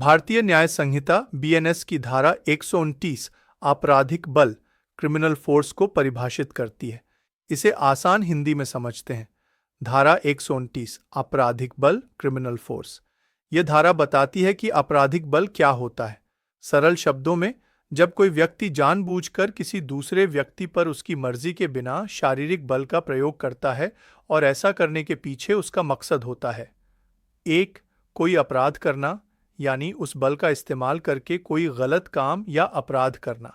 भारतीय न्याय संहिता बीएनएस की धारा 129 आपराधिक बल क्रिमिनल फोर्स को परिभाषित करती है। इसे आसान हिंदी में समझते हैं। धारा 129 आपराधिक बल क्रिमिनल फोर्स। यह धारा बताती है कि आपराधिक बल क्या होता है। सरल शब्दों में, जब कोई व्यक्ति जानबूझकर किसी दूसरे व्यक्ति पर उसकी मर्जी के बिना शारीरिक बल का प्रयोग करता है और ऐसा करने के पीछे उसका मकसद होता है। एक, कोई अपराध करना, यानी उस बल का इस्तेमाल करके कोई गलत काम या अपराध करना।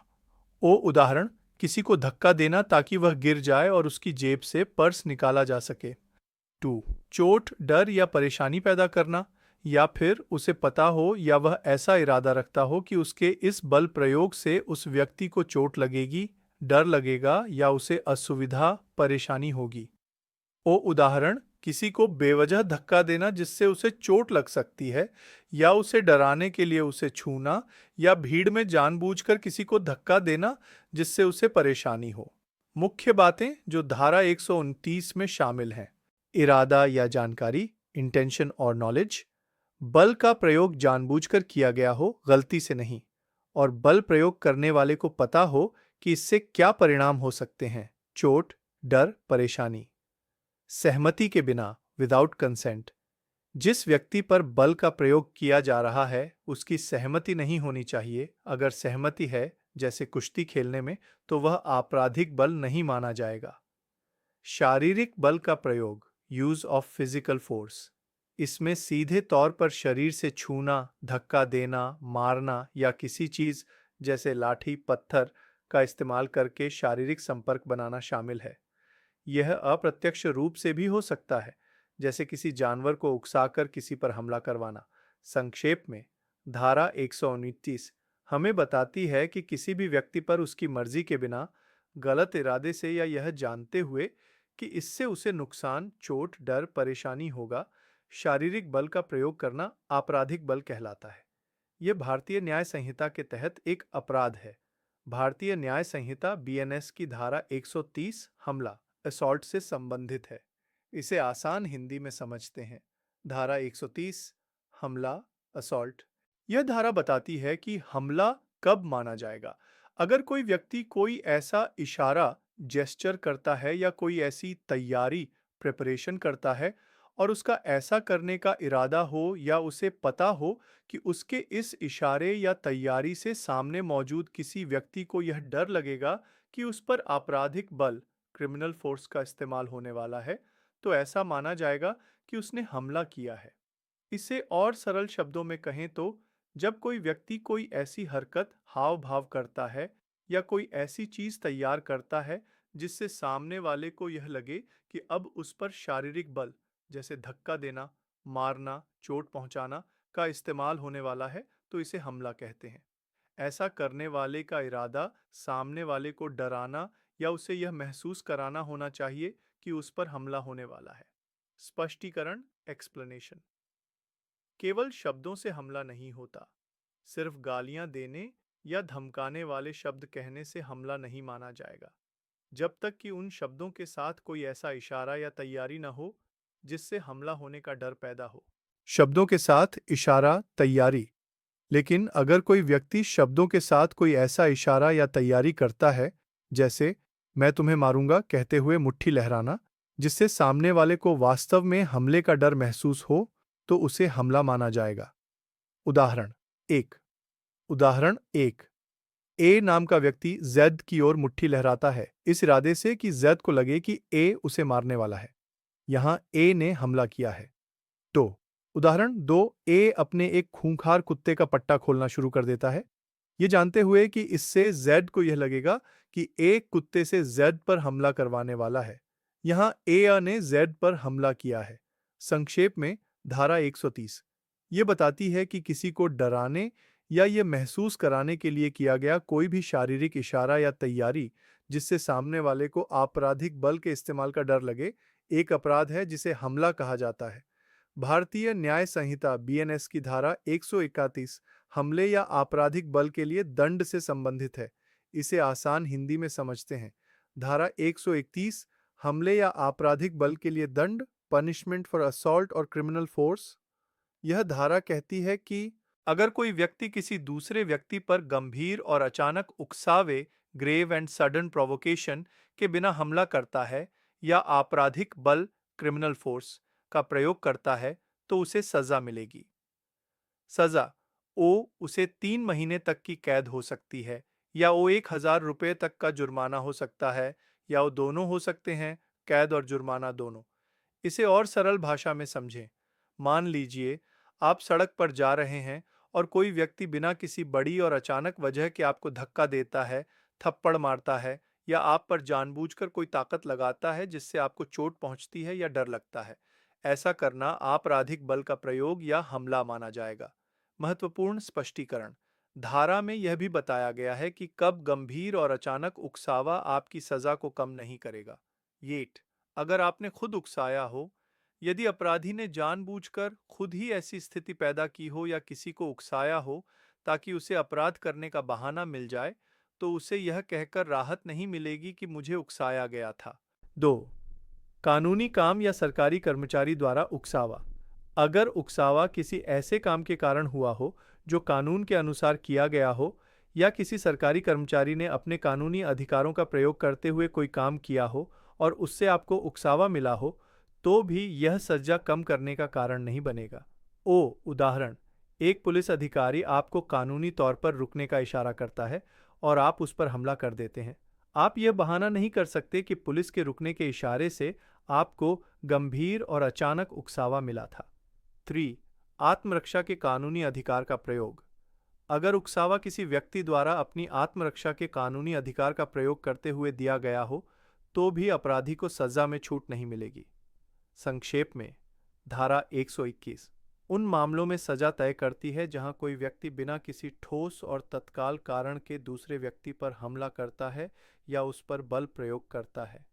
उदाहरण, किसी को धक्का देना ताकि वह गिर जाए और उसकी जेब से पर्स निकाला जा सके। 2, चोट, डर या परेशानी पैदा करना, या फिर उसे पता हो या वह ऐसा इरादा रखता हो कि उसके इस बल प्रयोग से उस व्यक्ति को चोट लगेगी, डर लगेगा या उसे असुविधा, परेशानी होगी। उदाहरण, किसी को बेवजह धक्का देना जिससे उसे चोट लग सकती है, या उसे डराने के लिए उसे छूना, या भीड़ में जानबूझकर किसी को धक्का देना जिससे उसे परेशानी हो। मुख्य बातें जो धारा 129 में शामिल हैं: इरादा या जानकारी, इंटेंशन और नॉलेज, बल का प्रयोग जानबूझकर किया गया हो, गलती से नहीं, और बल प्रयोग करने वाले को पता हो कि इससे क्या परिणाम हो सकते हैं, चोट, डर, परेशानी। सहमति के बिना, विदाउट कंसेंट, जिस व्यक्ति पर बल का प्रयोग किया जा रहा है उसकी सहमति नहीं होनी चाहिए। अगर सहमति है, जैसे कुश्ती खेलने में, तो वह आपराधिक बल नहीं माना जाएगा। शारीरिक बल का प्रयोग, यूज ऑफ फिजिकल फोर्स, इसमें सीधे तौर पर शरीर से छूना, धक्का देना, मारना या किसी चीज जैसे लाठी, पत्थर का इस्तेमाल करके शारीरिक संपर्क बनाना शामिल है। यह अप्रत्यक्ष रूप से भी हो सकता है, जैसे किसी जानवर को उकसाकर किसी पर हमला करवाना। संक्षेप में, धारा 129 हमें बताती है कि किसी भी व्यक्ति पर उसकी मर्जी के बिना, गलत इरादे से या यह जानते हुए कि इससे उसे नुकसान, चोट, डर, परेशानी होगा, शारीरिक बल का प्रयोग करना आपराधिक बल कहलाता है। यह भारतीय न्याय संहिता के तहत एक अपराध है। भारतीय न्याय संहिता बीएनएस की धारा 130 हमला, असॉल्ट से संबंधित है। इसे आसान हिंदी में समझते हैं। धारा 130 हमला, असॉल्ट। यह धारा बताती है कि हमला कब माना जाएगा। अगर कोई व्यक्ति कोई ऐसा इशारा, जेस्चर करता है या कोई ऐसी तैयारी, प्रिपरेशन करता है और उसका ऐसा करने का इरादा हो या उसे पता हो कि उसके इस इशारे या तैयारी से सामने मौजूद किसी व्यक्ति को यह डर लगेगा कि उस पर आपराधिक बल, क्रिमिनल फोर्स का इस्तेमाल होने वाला है, तो ऐसा माना जाएगा कि उसने हमला किया है। इसे और सरल शब्दों में कहें तो, जब कोई व्यक्ति कोई ऐसी हरकत, हाव भाव करता है या कोई ऐसी चीज तैयार करता है जिससे सामने वाले को यह लगे कि अब उस पर शारीरिक बल, जैसे धक्का देना, मारना, चोट पहुंचाना का इस्तेमाल होने वाला है, तो इसे हमला कहते हैं। ऐसा करने वाले का इरादा सामने वाले को डराना या उसे यह महसूस कराना होना चाहिए कि उस पर हमला होने वाला है। स्पष्टीकरण, एक्सप्लेनेशन। केवल शब्दों से हमला नहीं होता। सिर्फ गालियां देने या धमकाने वाले शब्द कहने से हमला नहीं माना जाएगा, जब तक कि उन शब्दों के साथ कोई ऐसा इशारा या तैयारी न हो जिससे हमला होने का डर पैदा हो। शब्दों के साथ इशारा, तैयारी। लेकिन अगर कोई व्यक्ति शब्दों के साथ कोई ऐसा इशारा या तैयारी करता है, जैसे मैं तुम्हें मारूंगा कहते हुए मुट्ठी लहराना, जिससे सामने वाले को वास्तव में हमले का डर महसूस हो, तो उसे हमला माना जाएगा। उदाहरण एक। उदाहरण एक। ए नाम का व्यक्ति जेड की ओर मुट्ठी लहराता है, इस इरादे से कि जेड को लगे कि ए उसे मारने वाला है। यहां ए ने हमला किया है। तो उदाहरण दो, ए अपने एक खूंखार कुत्ते का पट्टा खोलना शुरू कर देता है, ये जानते हुए कि इससे जेड को यह लगेगा कि ए कुत्ते से जेड पर हमला करवाने वाला है। यहाँ ए ने जेड पर हमला किया है। संक्षेप में, धारा 130 ये बताती है कि किसी को डराने या ये महसूस कराने के लिए किया गया कोई भी शारीरिक इशारा या तैयारी जिससे सामने वाले को आपराधिक बल के इस्तेमाल का डर लगे, एक अपराध है जिसे हमला कहा जाता है। भारतीय न्याय संहिता बीएनएस की धारा 131 हमले या आपराधिक बल के लिए दंड से संबंधित है। इसे आसान हिंदी में समझते हैं। धारा 131 हमले या आपराधिक बल के लिए दंड, पनिशमेंट फॉर असॉल्ट और क्रिमिनल फोर्स। यह धारा कहती है कि अगर कोई व्यक्ति किसी दूसरे व्यक्ति पर गंभीर और अचानक उकसावे ग्रेव एंड सडन प्रोवोकेशन के बिना हमला करता है या आपराधिक बल क्रिमिनल फोर्स का प्रयोग करता है तो उसे सजा मिलेगी। सजा ओ उसे 3 महीने तक की कैद हो सकती है या ओ 1,000 रुपये तक का जुर्माना हो सकता है या वो दोनों हो सकते हैं, कैद और जुर्माना दोनों। इसे और सरल भाषा में समझें। मान लीजिए आप सड़क पर जा रहे हैं और कोई व्यक्ति बिना किसी बड़ी और अचानक वजह के आपको धक्का देता है, थप्पड़ मारता है या आप पर जानबूझकर कोई ताकत लगाता है जिससे आपको चोट पहुंचती है या डर लगता है। ऐसा करना आपराधिक बल का प्रयोग या हमला माना जाएगा। महत्वपूर्ण स्पष्टीकरण। धारा में यह भी बताया गया है कि कब गंभीर और अचानक उकसावा आपकी सजा को कम नहीं करेगा। येट अगर आपने खुद उकसाया हो, यदि अपराधी ने जानबूझकर खुद ही ऐसी स्थिति पैदा की हो या किसी को उकसाया हो ताकि उसे अपराध करने का बहाना मिल जाए, तो उसे यह कहकर राहत नहीं मिलेगी कि मुझे उकसाया गया था। 2. कानूनी काम या सरकारी कर्मचारी द्वारा उकसावा। अगर उकसावा किसी ऐसे काम के कारण हुआ हो जो कानून के अनुसार किया गया हो या किसी सरकारी कर्मचारी ने अपने कानूनी अधिकारों का प्रयोग करते हुए कोई काम किया हो और उससे आपको उकसावा मिला हो, तो भी यह सजा कम करने का कारण नहीं बनेगा। उदाहरण, एक पुलिस अधिकारी आपको कानूनी तौर पर रुकने का इशारा करता है और आप उस पर हमला कर देते हैं। आप यह बहाना नहीं कर सकते कि पुलिस के रुकने के इशारे से आपको गंभीर और अचानक उकसावा मिला था। 3. आत्मरक्षा के कानूनी अधिकार का प्रयोग। अगर उकसावा किसी व्यक्ति द्वारा अपनी आत्मरक्षा के कानूनी अधिकार का प्रयोग करते हुए दिया गया हो, तो भी अपराधी को सजा में छूट नहीं मिलेगी। संक्षेप में, धारा 121 उन मामलों में सजा तय करती है जहां कोई व्यक्ति बिना किसी ठोस और तत्काल कारण के दूसरे व्यक्ति पर हमला करता है या उस पर बल प्रयोग करता है।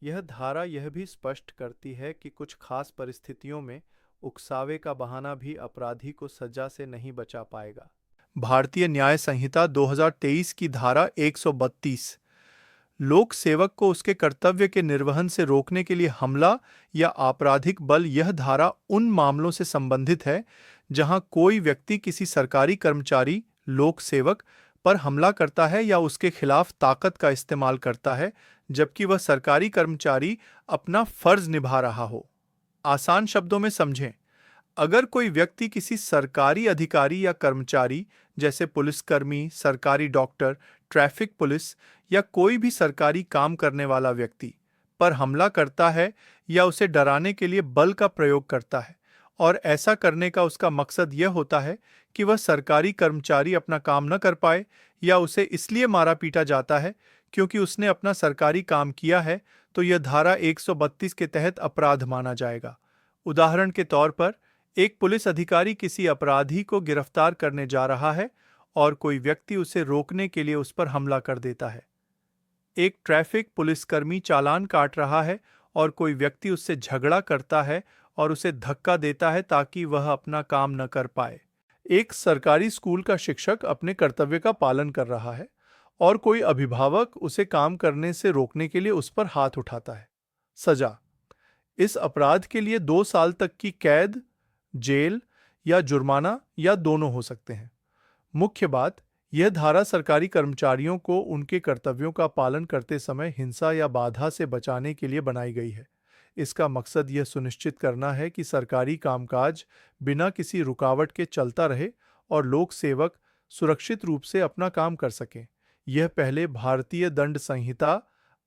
यह धारा यह भी स्पष्ट करती है कि कुछ खास परिस्थितियों में उकसावे का बहाना भी अपराधी को सजा से नहीं बचा पाएगा। भारतीय न्याय संहिता 2023 की धारा 132 लोक सेवक को उसके कर्तव्य के निर्वहन से रोकने के लिए हमला या आपराधिक बल। यह धारा उन मामलों से संबंधित है जहां कोई व्यक्ति किसी सरकारी कर्मचारी, लोक सेवक पर हमला करता है या उसके खिलाफ ताकत का इस्तेमाल करता है जबकि वह सरकारी कर्मचारी अपना फर्ज निभा रहा हो। आसान शब्दों में समझें, अगर कोई व्यक्ति किसी सरकारी अधिकारी या कर्मचारी जैसे पुलिसकर्मी, सरकारी डॉक्टर, ट्रैफिक पुलिस या कोई भी सरकारी काम करने वाला व्यक्ति पर हमला करता है या उसे डराने के लिए बल का प्रयोग करता है और ऐसा करने का उसका मकसद यह होता है कि वह सरकारी कर्मचारी अपना काम न कर पाए या उसे इसलिए मारा पीटा जाता है क्योंकि उसने अपना सरकारी काम किया है, तो यह धारा 132 के तहत अपराध माना जाएगा। उदाहरण के तौर पर, एक पुलिस अधिकारी किसी अपराधी को गिरफ्तार करने जा रहा है और कोई व्यक्ति उसे रोकने के लिए उस पर हमला कर देता है। एक ट्रैफिक पुलिसकर्मी चालान काट रहा है और कोई व्यक्ति उससे झगड़ा करता है और उसे धक्का देता है ताकि वह अपना काम न कर पाए। एक सरकारी स्कूल का शिक्षक अपने कर्तव्य का पालन कर रहा है और कोई अभिभावक उसे काम करने से रोकने के लिए उस पर हाथ उठाता है। सजा इस अपराध के लिए 2 साल तक की कैद, जेल या जुर्माना या दोनों हो सकते हैं। मुख्य बात, यह धारा सरकारी कर्मचारियों को उनके कर्तव्यों का पालन करते समय हिंसा या बाधा से बचाने के लिए बनाई गई है। इसका मकसद यह सुनिश्चित करना है कि सरकारी कामकाज बिना किसी रुकावट के चलता रहे और लोक सेवक सुरक्षित रूप से अपना काम कर सकें। यह पहले भारतीय दंड संहिता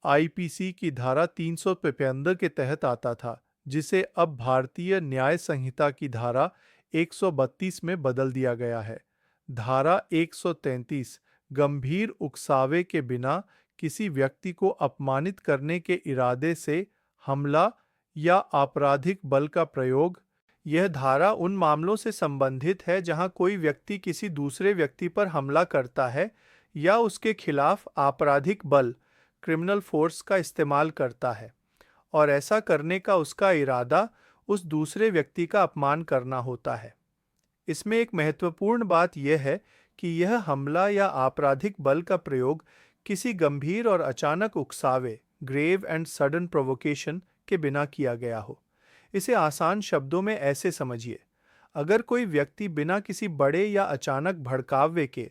आईपीसी की धारा 375 के तहत आता था, जिसे अब भारतीय न्याय संहिता की धारा 132 में बदल दिया गया है। धारा 133 गंभीर उकसावे के बिना किसी व्यक्ति को अपमानित करने के इरादे से हमला या आपराधिक बल का प्रयोग। यह धारा उन मामलों से संबंधित है जहां कोई व्यक्ति किसी दूसरे व्यक्ति पर हमला करता है या उसके खिलाफ आपराधिक बल क्रिमिनल फोर्स का इस्तेमाल करता है और ऐसा करने का उसका इरादा उस दूसरे व्यक्ति का अपमान करना होता है। इसमें एक महत्वपूर्ण बात यह है कि यह हमला या आपराधिक बल का प्रयोग किसी गंभीर और अचानक उकसावे ग्रेव एंड सडन प्रोवोकेशन के बिना किया गया हो। इसे आसान शब्दों में ऐसे समझिए, अगर कोई व्यक्ति बिना किसी बड़े या अचानक भड़कावे के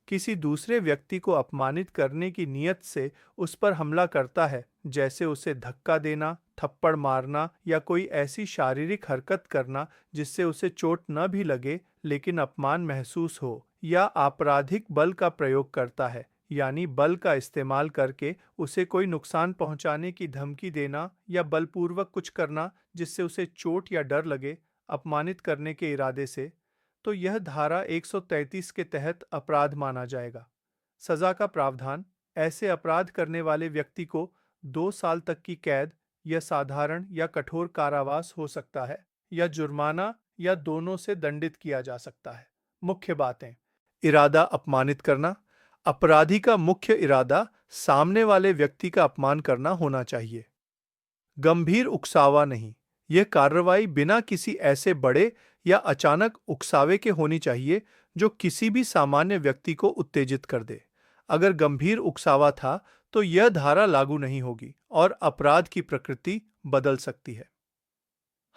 किसी दूसरे व्यक्ति को अपमानित करने की नीयत से उस पर हमला करता है, जैसे उसे धक्का देना, थप्पड़ मारना या कोई ऐसी शारीरिक हरकत करना जिससे उसे चोट न भी लगे लेकिन अपमान महसूस हो, या आपराधिक बल का प्रयोग करता है, यानी बल का इस्तेमाल करके उसे कोई नुकसान पहुंचाने की धमकी देना या बलपूर्वक कुछ करना जिससे उसे चोट या डर लगे, अपमानित करने के इरादे से, तो यह धारा 133 के तहत अपराध माना जाएगा। सजा का प्रावधान: ऐसे अपराध करने वाले व्यक्ति को 2 साल तक की कैद या साधारण या कठोर कारावास हो सकता है, या जुर्माना, या दोनों से दंडित किया जा सकता है। मुख्य बातें: इरादा अपमानित करना। अपराधी का मुख्य इरादा सामने वाले व्यक्ति का अपमान करना होना चाहिए। गंभीर उकसावा नहीं। यह कार्रवाई बिना किसी ऐसे बड़े या अचानक उकसावे के होनी चाहिए जो किसी भी सामान्य व्यक्ति को उत्तेजित कर दे। अगर गंभीर उकसावा था तो यह धारा लागू नहीं होगी और अपराध की प्रकृति बदल सकती है।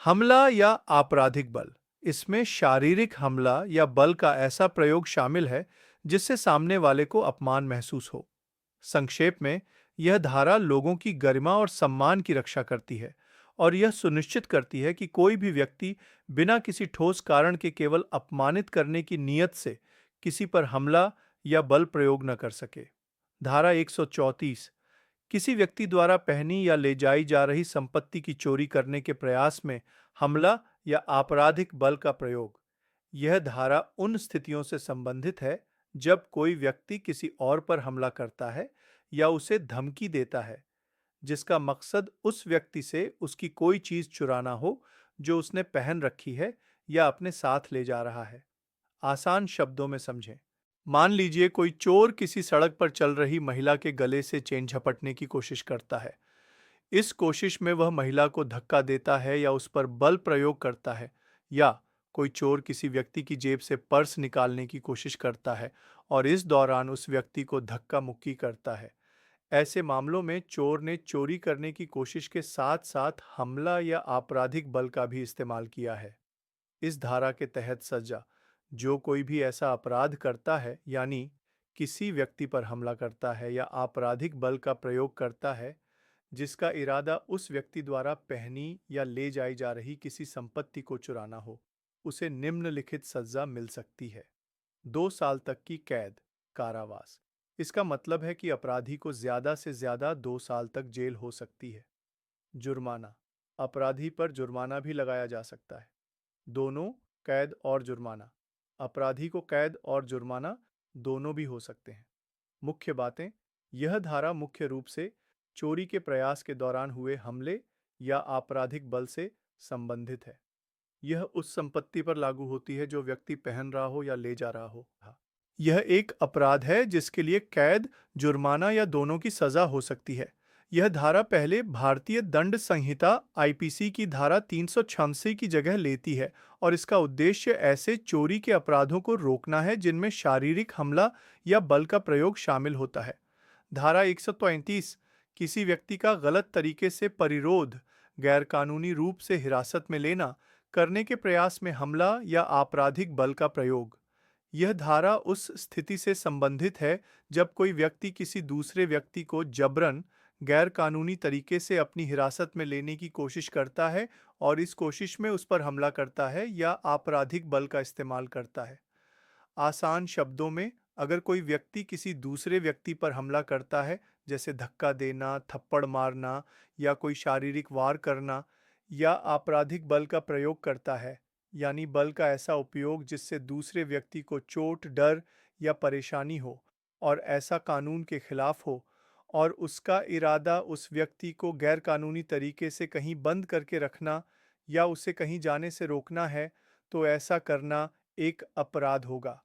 हमला या आपराधिक बल: इसमें शारीरिक हमला या बल का ऐसा प्रयोग शामिल है जिससे सामने वाले को अपमान महसूस हो। संक्षेप में, यह धारा लोगों की गरिमा और सम्मान की रक्षा करती है और यह सुनिश्चित करती है कि कोई भी व्यक्ति बिना किसी ठोस कारण के केवल अपमानित करने की नीयत से किसी पर हमला या बल प्रयोग न कर सके। धारा 134: किसी व्यक्ति द्वारा पहनी या ले जाई जा रही संपत्ति की चोरी करने के प्रयास में हमला या आपराधिक बल का प्रयोग। यह धारा उन स्थितियों से संबंधित है जब कोई व्यक्ति किसी और पर हमला करता है या उसे धमकी देता है जिसका मकसद उस व्यक्ति से उसकी कोई चीज चुराना हो जो उसने पहन रखी है या अपने साथ ले जा रहा है। आसान शब्दों में समझें। मान लीजिए कोई चोर किसी सड़क पर चल रही महिला के गले से चेन झपटने की कोशिश करता है। इस कोशिश में वह महिला को धक्का देता है या उस पर बल प्रयोग करता है, या कोई चोर किसी व्यक्ति की जेब से पर्स निकालने की कोशिश करता है और इस दौरान उस व्यक्ति को धक्का मुक्की करता है। ऐसे मामलों में चोर ने चोरी करने की कोशिश के साथ साथ हमला या आपराधिक बल का भी इस्तेमाल किया है। इस धारा के तहत सजा: जो कोई भी ऐसा अपराध करता है, यानी किसी व्यक्ति पर हमला करता है या आपराधिक बल का प्रयोग करता है जिसका इरादा उस व्यक्ति द्वारा पहनी या ले जाई जा रही किसी संपत्ति को चुराना हो, उसे निम्नलिखित सजा मिल सकती है: 2 साल तक की कैद, कारावास। इसका मतलब है कि अपराधी को ज्यादा से ज्यादा 2 साल तक जेल हो सकती है। जुर्माना: अपराधी पर जुर्माना भी लगाया जा सकता है। दोनों, कैद और जुर्माना। अपराधी को कैद और जुर्माना दोनों भी हो सकते हैं। मुख्य बातें: यह धारा मुख्य रूप से चोरी के प्रयास के दौरान हुए हमले या आपराधिक बल से संबंधित है। यह उस संपत्ति पर लागू होती है जो व्यक्ति पहन रहा हो या ले जा रहा हो। यह एक अपराध है जिसके लिए कैद, जुर्माना या दोनों की सजा हो सकती है। यह धारा पहले भारतीय दंड संहिता आईपीसी की धारा 386 की जगह लेती है और इसका उद्देश्य ऐसे चोरी के अपराधों को रोकना है जिनमें शारीरिक हमला या बल का प्रयोग शामिल होता है। धारा 133: किसी व्यक्ति का गलत तरीके से परिरोध, गैरकानूनी रूप से हिरासत में लेना, करने के प्रयास में हमला या आपराधिक बल का प्रयोग। यह धारा उस स्थिति से संबंधित है जब कोई व्यक्ति किसी दूसरे व्यक्ति को जबरन, गैरकानूनी तरीके से अपनी हिरासत में लेने की कोशिश करता है और इस कोशिश में उस पर हमला करता है या आपराधिक बल का इस्तेमाल करता है। आसान शब्दों में, अगर कोई व्यक्ति किसी दूसरे व्यक्ति पर हमला करता है, जैसे धक्का देना, थप्पड़ मारना या कोई शारीरिक वार करना, या आपराधिक बल का प्रयोग करता है, यानी बल का ऐसा उपयोग जिससे दूसरे व्यक्ति को चोट, डर या परेशानी हो और ऐसा कानून के खिलाफ हो, और उसका इरादा उस व्यक्ति को गैरकानूनी तरीके से कहीं बंद करके रखना या उसे कहीं जाने से रोकना है, तो ऐसा करना एक अपराध होगा।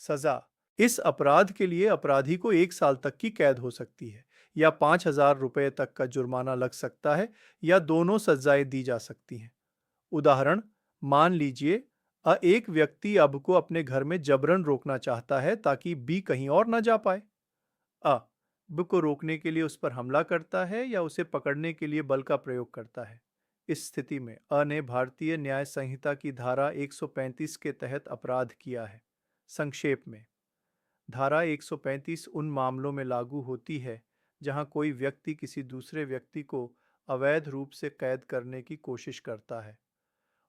सजा: इस अपराध के लिए अपराधी को 1 साल तक की कैद हो सकती है या 5,000 रुपये तक का जुर्माना लग सकता है, या दोनों सजाएं दी जा सकती हैं। उदाहरण: मान लीजिए एक व्यक्ति अब को अपने घर में जबरन रोकना चाहता है ताकि बी कहीं और ना जा पाए। अ ब को रोकने के लिए उस पर हमला करता है या उसे पकड़ने के लिए बल का प्रयोग करता है। इस स्थिति में अ ने भारतीय न्याय संहिता की धारा 135 के तहत अपराध किया है। संक्षेप में, धारा 135 उन मामलों में लागू होती है जहां कोई व्यक्ति किसी दूसरे व्यक्ति को अवैध रूप से कैद करने की कोशिश करता है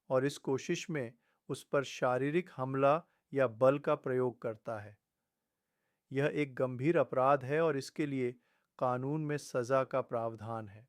और इस कोशिश में उस पर शारीरिक हमला या बल का प्रयोग करता है। यह एक गंभीर अपराध है और इसके लिए कानून में सजा का प्रावधान है।